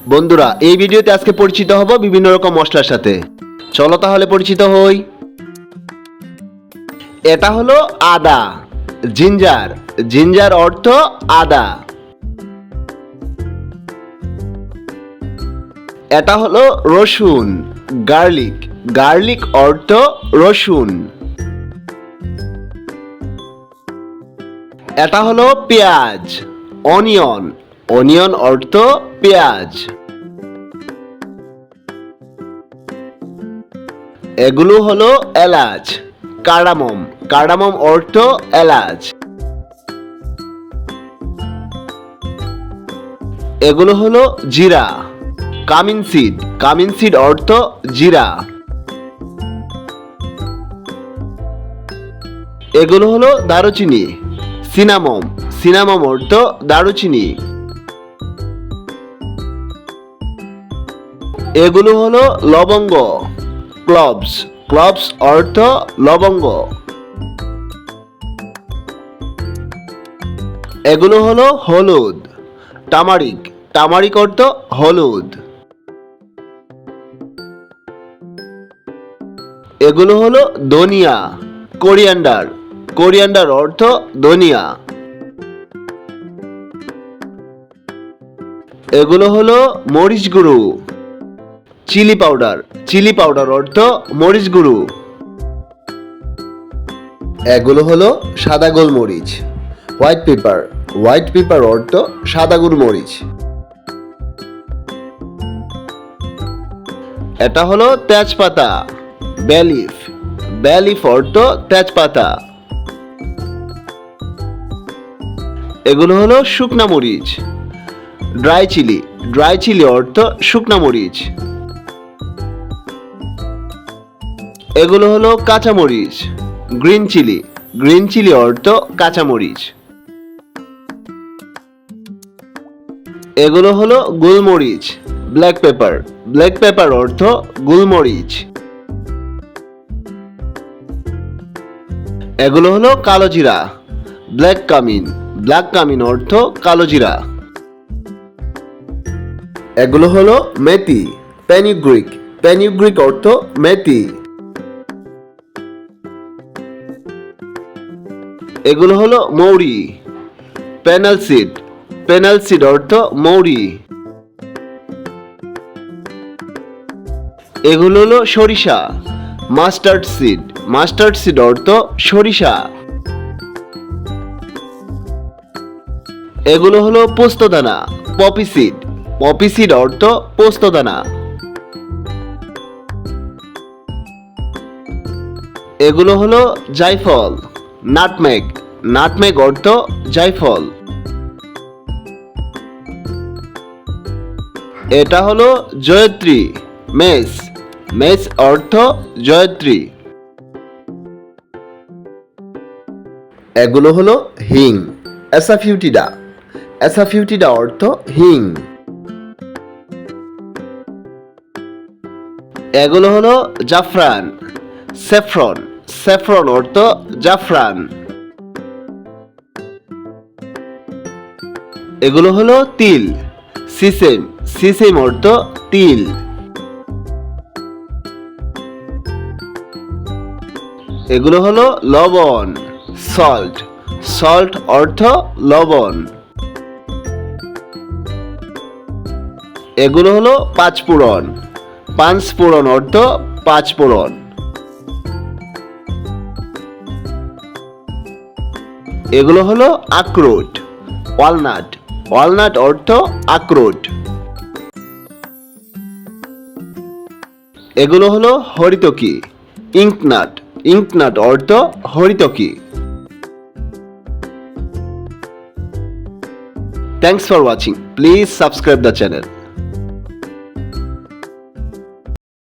বন্ধুরা, এই ভিডিওতে আজকে পরিচিত হব বিভিন্ন রকম মশলার সাথে। চলো তাহলে পরিচিত হই। এটা হলো আদা, জিঞ্জার। জিঞ্জার অর্থ আদা। এটা হলো রসুন, গার্লিক। গার্লিক অর্থ রসুন। এটা হলো পেঁয়াজ, অনিয়ন। অনিয়ন অর্থ পেঁয়াজ। এগুলো হলো এলাচ, কার্ডামম। কার্ডামম অর্থ এলাচ। এগুলো হলো জিরা, কামিন সিড। কামিন সিড অর্থ জিরা। এগুলো হলো দারুচিনি, সিনামম। সিনামম অর্থ দারুচিনি। এগুলো হলো লবঙ্গ, ক্লভস। ক্লভস অর্থ লবঙ্গ। এগুলো হলো হলুদ, টামারিক। টামারিক অর্থ হলুদ। এগুলো হলো ধনিয়া, কোরিয়ান্ডার। কোরিয়ান্ডার অর্থ ধনিয়া। এগুলো হলো মরিচ গুঁড়ো, চিলি পাউডার। চিলি পাউডার অর্থ মরিচ গুঁড়ো। এগুলো হলো সাদা গোলমরিচ, হোয়াইট পেপার। হোয়াইট পেপার অর্থ সাদা গোলমরিচ। এটা হলো তেজপাতা, বেলিফ। বেলিফ অর্থ তেজপাতা। এগুলো হলো শুকনা মরিচ, ড্রাই চিলি। ড্রাই চিলি অর্থ শুকনা মরিচ। এগুলো হলো কাঁচামরিচ, গ্রিন চিলি। গ্রিন চিলি অর্থ কাঁচামরিচ। এগুলো হলো গোলমরিচ, ব্ল্যাক পেপার। ব্ল্যাক পেপার অর্থ গোলমরিচ। এগুলো হলো কালো জিরা, ব্ল্যাক কামিন। ব্ল্যাক কামিন অর্থ কালো জিরা। এগুলো হলো মেথি, পেনিগ্রিক। পেনিগ্রিক অর্থ মেথি। এগুলো হলো মৌরি, পেনাল সিড। পেনাল সিড অর্থ মৌরি। এগুলো হলো সরিষা, মাস্টার্ড সিড। মাস্টার্ড সিড অর্থ সরিষা। এগুলো হলো পোস্তদানা, পপি সিড। পপি সিড অর্থ পোস্তদানা। এগুলো হলো জায়ফল, নাটমেগ। নাটমেগ অর্থ জায়ফল। এটা হলো জয়ত্রী, মেস। মেস অর্থ জয়ত্রী। এগুলো হলো হিং, অ্যাসাফিউটিডা। অ্যাসাফিউটিডা অর্থ হিং। এগুলো হলো জাফরান, স্যাফরন। স্যাফরন অর্থ জাফরান। এগুলো হলো তিল, সিসেম। সিসেম অর্থ তিল। এগুলো হলো লবণ, সল্ট। সল্ট অর্থ লবণ। এগুলো হলো পাঁচফোড়ন, পাঁচফোড়ন অর্থ পাঁচফোড়ন। এগুলো হলো আখরোট, ওয়ালনাট। ওয়ালনাট অর্থ আখরোট। এগুলো হলো হরিতকি, ইঙ্কনাট। ইঙ্কনাট অর্থ হরিতকি। Thanks for watching. Please subscribe the channel.